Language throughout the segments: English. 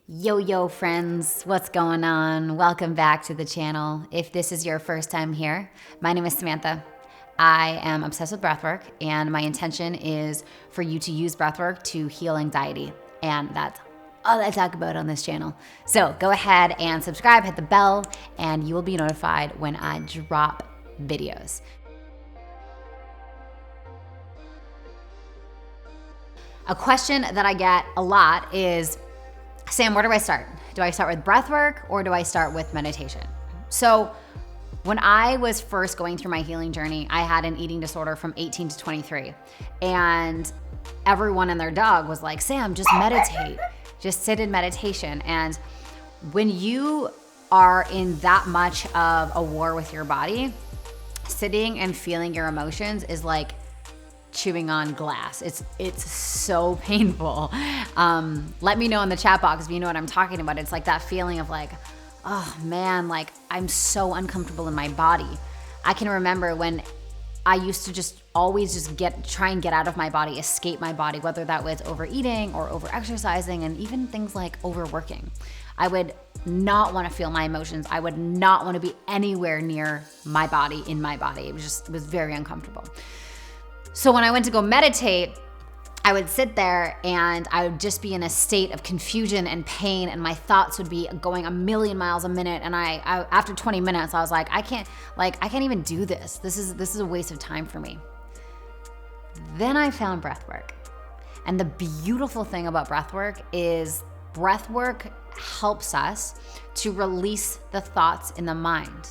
Yo friends, what's going on? Welcome back to the channel. If this is your first time here, my name is Samantha. I am obsessed with breathwork, and my intention is for you to use breathwork to heal anxiety. And that's all I talk about on this channel. So go ahead and subscribe, hit the bell, and you will be notified when I drop videos. A question that I get a lot is, Sam, where do I start? Do I start with breath work or do I start with meditation? So when I was first going through my healing journey, I had an eating disorder from 18 to 23. And everyone and their dog was like, Sam, just meditate. Just sit in meditation. And when you are in that much of a war with your body, sitting and feeling your emotions is like chewing on glass. It's so painful. Let me know in the chat box if you know what I'm talking about. It's like that feeling of like, oh man, like I'm so uncomfortable in my body. I can remember when I used to just always just try and get out of my body, escape my body, whether that was overeating or over exercising and even things like overworking. I would not want to feel my emotions. I would not want to be anywhere near my body, in my body. It was very uncomfortable. So when I went to go meditate, I would sit there and I would just be in a state of confusion and pain, and my thoughts would be going a million miles a minute. And I after 20 minutes, I was like, I can't even do this. This is a waste of time for me. Then I found breathwork. And the beautiful thing about breathwork is breathwork helps us to release the thoughts in the mind.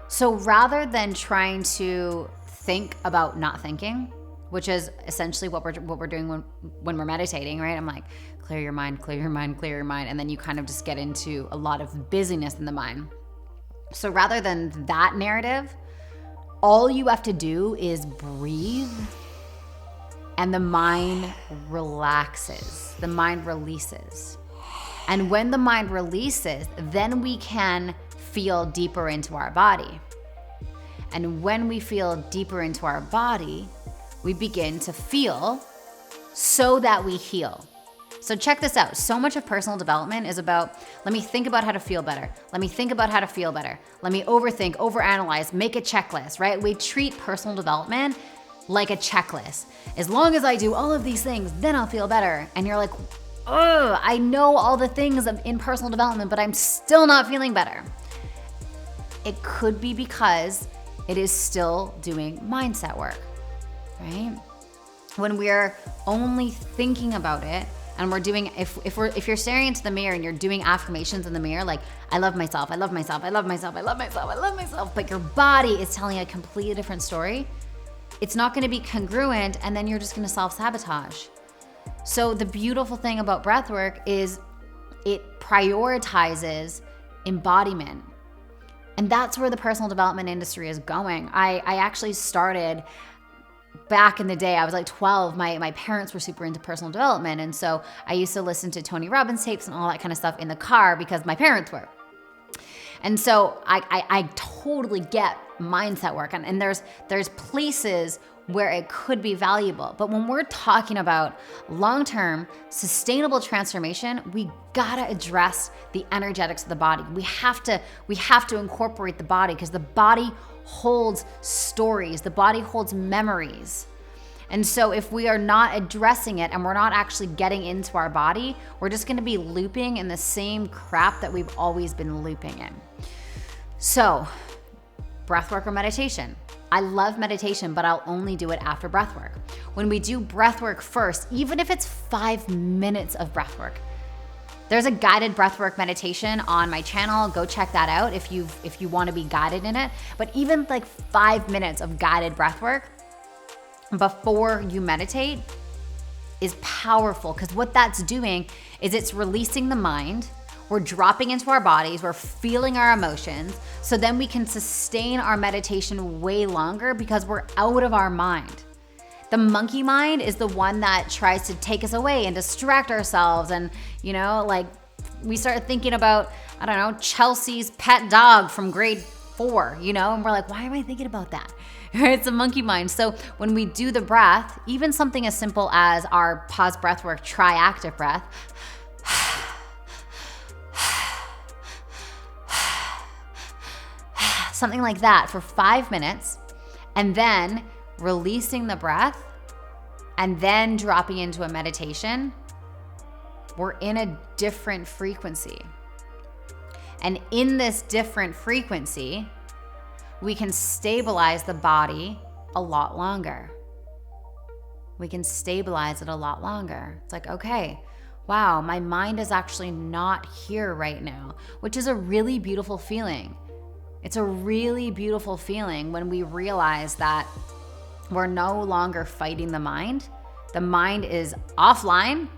So rather than trying to think about not thinking, which is essentially what we're doing when we're meditating, right? I'm like, clear your mind, clear your mind, clear your mind. And then you kind of just get into a lot of busyness in the mind. So rather than that narrative, all you have to do is breathe and the mind relaxes, the mind releases. And when the mind releases, then we can feel deeper into our body. And when we feel deeper into our body, we begin to feel so that we heal. So check this out. So much of personal development is about, let me think about how to feel better. Let me think about how to feel better. Let me overthink, overanalyze, make a checklist, right? We treat personal development like a checklist. As long as I do all of these things, then I'll feel better. And you're like, oh, I know all the things in personal development, but I'm still not feeling better. It could be because it is still doing mindset work, right? When we're only thinking about it and we're doing, if you're staring into the mirror and you're doing affirmations in the mirror, like, I love myself, I love myself, I love myself, I love myself, I love myself, but your body is telling a completely different story, it's not gonna be congruent, and then you're just gonna self-sabotage. So the beautiful thing about breathwork is it prioritizes embodiment. And that's where the personal development industry is going. I actually started back in the day. I was like 12. My parents were super into personal development. And so I used to listen to Tony Robbins tapes and all that kind of stuff in the car because my parents were. And so I totally get mindset work. And there's places where it could be valuable. But when we're talking about long-term sustainable transformation, we gotta address the energetics of the body. We have to incorporate the body because the body holds stories, the body holds memories. And so if we are not addressing it and we're not actually getting into our body, we're just gonna be looping in the same crap that we've always been looping in. So, breathwork or meditation. I love meditation, but I'll only do it after breathwork. When we do breathwork first, even if it's 5 minutes of breathwork, there's a guided breathwork meditation on my channel. Go check that out if you want to be guided in it. But even like 5 minutes of guided breathwork before you meditate is powerful, because what that's doing is it's releasing the mind. We're dropping into our bodies, we're feeling our emotions, so then we can sustain our meditation way longer because we're out of our mind. The monkey mind is the one that tries to take us away and distract ourselves, and like we start thinking about, I don't know, Chelsea's pet dog from grade 4, and we're like, why am I thinking about that? It's a monkey mind. So when we do the breath, even something as simple as our pause breath work, try active breath, something like that for 5 minutes, and then releasing the breath, and then dropping into a meditation, we're in a different frequency. And in this different frequency, we can stabilize the body a lot longer. We can stabilize it a lot longer. It's like, okay, wow, my mind is actually not here right now, which is a really beautiful feeling. It's a really beautiful feeling when we realize that we're no longer fighting the mind. The mind is offline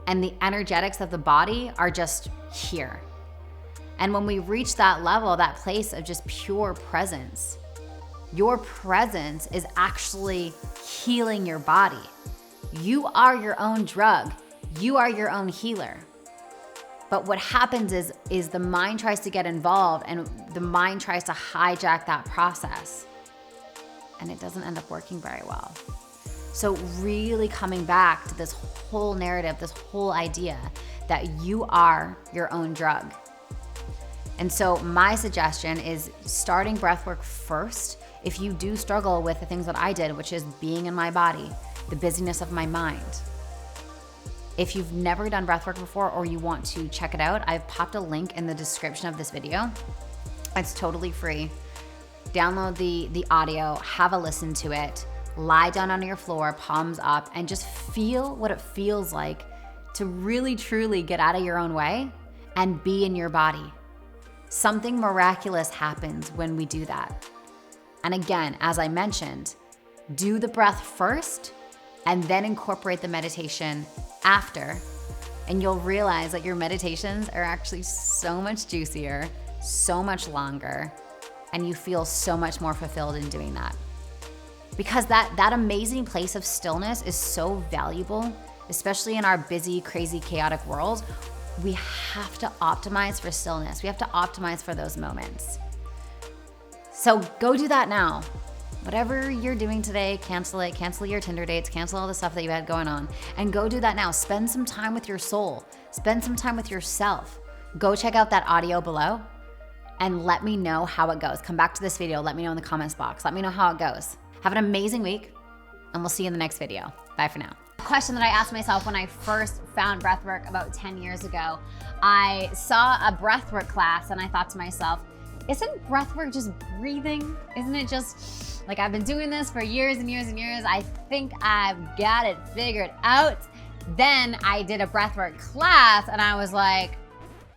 and the energetics of the body are just here. And when we reach that level, that place of just pure presence, your presence is actually healing your body. You are your own drug. You are your own healer. But what happens is the mind tries to get involved and the mind tries to hijack that process. And it doesn't end up working very well. So really coming back to this whole narrative, this whole idea that you are your own drug. And so my suggestion is starting breathwork first if you do struggle with the things that I did, which is being in my body, the busyness of my mind. If you've never done breathwork before or you want to check it out, I've popped a link in the description of this video. It's totally free. Download the audio, have a listen to it, lie down on your floor, palms up, and just feel what it feels like to really truly get out of your own way and be in your body. Something miraculous happens when we do that. And again, as I mentioned, do the breath first and then incorporate the meditation after, and you'll realize that your meditations are actually so much juicier, so much longer, and you feel so much more fulfilled in doing that. Because that amazing place of stillness is so valuable, especially in our busy, crazy, chaotic world. We have to optimize for stillness. We have to optimize for those moments. So go do that now. Whatever you're doing today, cancel it, cancel your Tinder dates, cancel all the stuff that you had going on, and go do that now. Spend some time with your soul. Spend some time with yourself. Go check out that audio below and let me know how it goes. Come back to this video. Let me know in the comments box. Let me know how it goes. Have an amazing week, and we'll see you in the next video. Bye for now. A question that I asked myself when I first found breathwork about 10 years ago, I saw a breathwork class and I thought to myself, isn't breathwork just breathing? Isn't it just like, I've been doing this for years and years and years. I think I've got it figured out. Then I did a breathwork class and I was like,